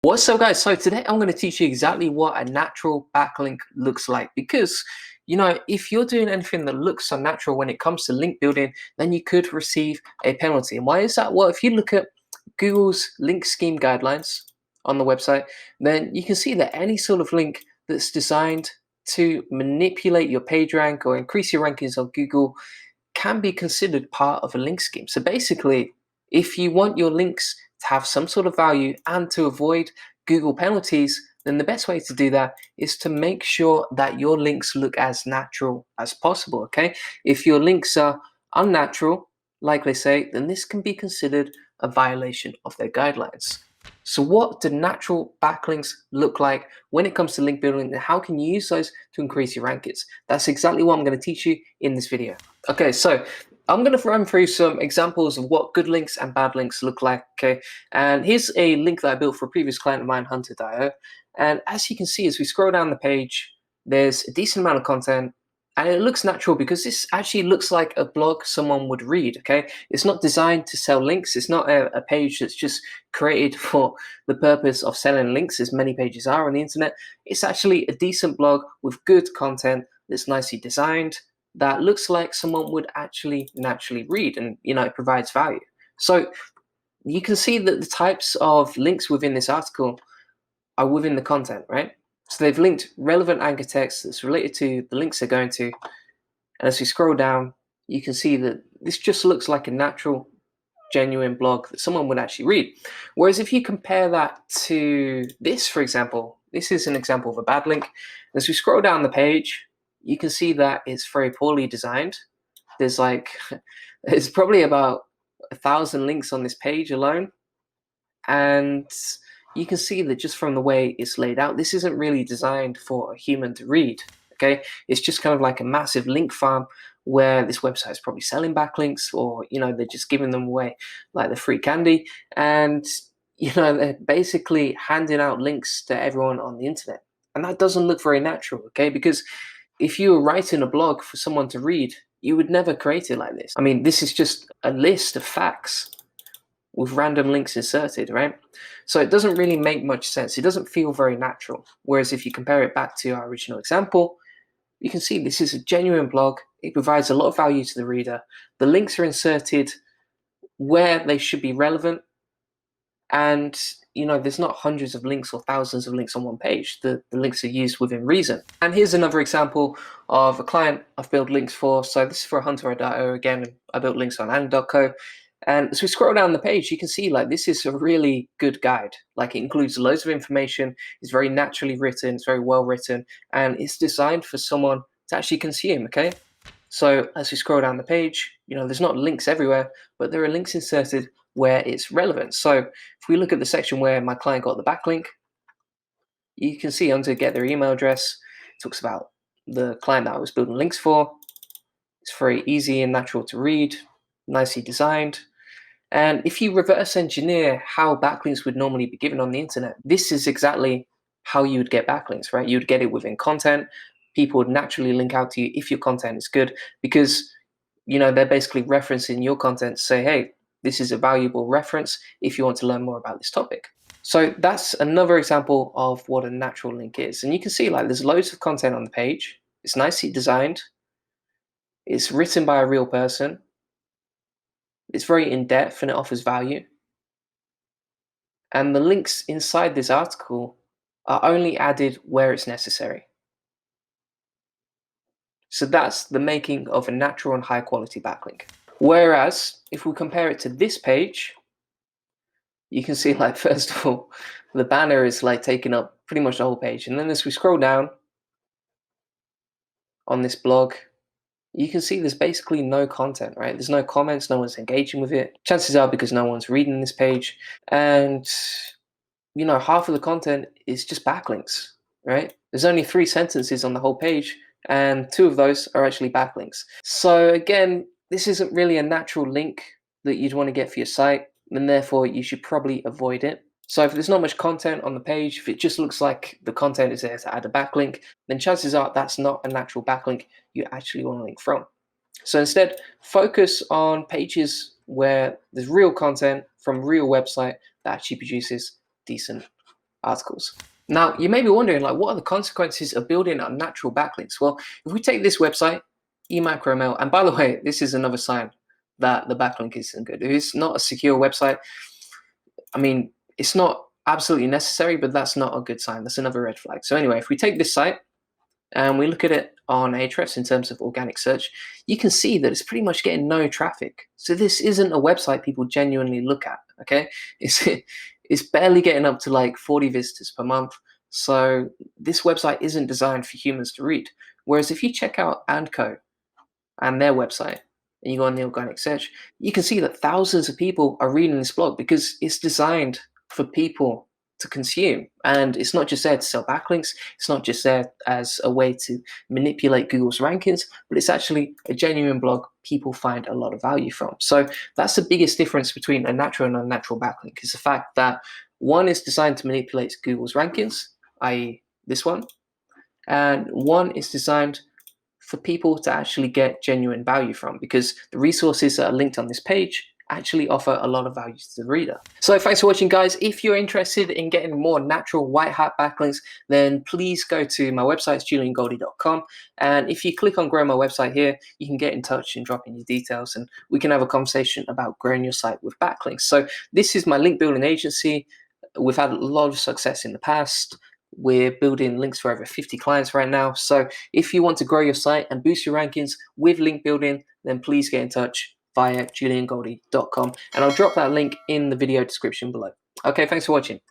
What's up, guys? So today I'm going to teach you exactly what a natural backlink looks like, because if you're doing anything that looks unnatural when it comes to link building, then you could receive a penalty. And why is that? Well, if you look at Google's link scheme guidelines on the website, then you can see that any sort of link that's designed to manipulate your page rank or increase your rankings on Google can be considered part of a link scheme. So basically, if you want your links to have some sort of value and to avoid Google penalties, then the best way to do that is to make sure that your links look as natural as possible. Okay, if your links are unnatural, like they say, then this can be considered a violation of their guidelines. So what do natural backlinks look like when it comes to link building, and how can you use those to increase your rankings? That's exactly what I'm going to teach you in this video. Okay, so I'm going to run through some examples of what good links and bad links look like, okay? And here's a link that I built for a previous client of mine, Hunter.io. And as you can see, as we scroll down the page, there's a decent amount of content, and it looks natural because this actually looks like a blog someone would read, okay? It's not designed to sell links. It's not a page that's just created for the purpose of selling links, as many pages are on the internet. It's actually a decent blog with good content that's nicely designed, that looks like someone would actually naturally read, and it provides value. So you can see that the types of links within this article are within the content, right? So they've linked relevant anchor text that's related to the links they're going to. And as we scroll down, you can see that this just looks like a natural, genuine blog that someone would actually read. Whereas if you compare that to this, for example, this is an example of a bad link. As we scroll down the page, you can see that it's very poorly designed. There's probably about 1,000 links on this page alone. And you can see that just from the way it's laid out, this isn't really designed for a human to read, okay? It's just kind of like a massive link farm where this website is probably selling backlinks, or, they're just giving them away like the free candy. And, they're basically handing out links to everyone on the internet. And that doesn't look very natural, okay? Because if you were writing a blog for someone to read, you would never create it like this. I mean, this is just a list of facts with random links inserted, right? So it doesn't really make much sense. It doesn't feel very natural. Whereas if you compare it back to our original example, you can see this is a genuine blog. It provides a lot of value to the reader. The links are inserted where they should be relevant. And, there's not hundreds of links or thousands of links on one page. The links are used within reason. And here's another example of a client I've built links for. So this is for Hunter.io again. I built links on and.co. And as we scroll down the page, you can see this is a really good guide. It includes loads of information. It's very naturally written. It's very well written. And it's designed for someone to actually consume, okay? So as we scroll down the page, there's not links everywhere, but there are links inserted where it's relevant. So if we look at the section where my client got the backlink, you can see under get their email address, it talks about the client that I was building links for. It's very easy and natural to read, nicely designed. And if you reverse engineer how backlinks would normally be given on the internet, this is exactly how you would get backlinks, right? You'd get it within content. People would naturally link out to you if your content is good, because they're basically referencing your content to say, hey, this is a valuable reference if you want to learn more about this topic. So that's another example of what a natural link is. And you can see there's loads of content on the page. It's nicely designed. It's written by a real person. It's very in-depth and it offers value. And the links inside this article are only added where it's necessary. So that's the making of a natural and high quality backlink. Whereas if we compare it to this page, you can see first of all, the banner is taking up pretty much the whole page. And then as we scroll down on this blog, you can see there's basically no content, right? There's no comments, no one's engaging with it. Chances are because no one's reading this page. And, half of the content is just backlinks, right? There's only 3 sentences on the whole page, and 2 of those are actually backlinks. So again, this isn't really a natural link that you'd want to get for your site, and therefore you should probably avoid it. So if there's not much content on the page, if it just looks like the content is there to add a backlink, then chances are that's not a natural backlink you actually want to link from. So instead, focus on pages where there's real content from real website that actually produces decent articles. Now, you may be wondering, like, what are the consequences of building unnatural backlinks? Well, if we take this website, eMacroML, and by the way, this is another sign that the backlink isn't good. If it's not a secure website, I mean, it's not absolutely necessary, but that's not a good sign. That's another red flag. So anyway, if we take this site and we look at it on Ahrefs in terms of organic search, you can see that it's pretty much getting no traffic. So this isn't a website people genuinely look at, okay? It's barely getting up to like 40 visitors per month. So this website isn't designed for humans to read. Whereas if you check out &Co and their website, and you go on the organic search, you can see that thousands of people are reading this blog because it's designed for people to consume. And it's not just there to sell backlinks, it's not just there as a way to manipulate Google's rankings, but it's actually a genuine blog people find a lot of value from. So that's the biggest difference between a natural and unnatural backlink, is the fact that one is designed to manipulate Google's rankings, i.e. this one, and one is designed for people to actually get genuine value from, because the resources that are linked on this page actually offer a lot of value to the reader. So thanks for watching, guys. If you're interested in getting more natural white hat backlinks, then please go to my website, it's juliangoldie.com. And if you click on grow my website here, you can get in touch and drop in your details, and we can have a conversation about growing your site with backlinks. So this is my link building agency. We've had a lot of success in the past. We're building links for over 50 clients right now. So if you want to grow your site and boost your rankings with link building, then please get in touch via juliangoldie.com, and I'll drop that link in the video description below. Okay, thanks for watching.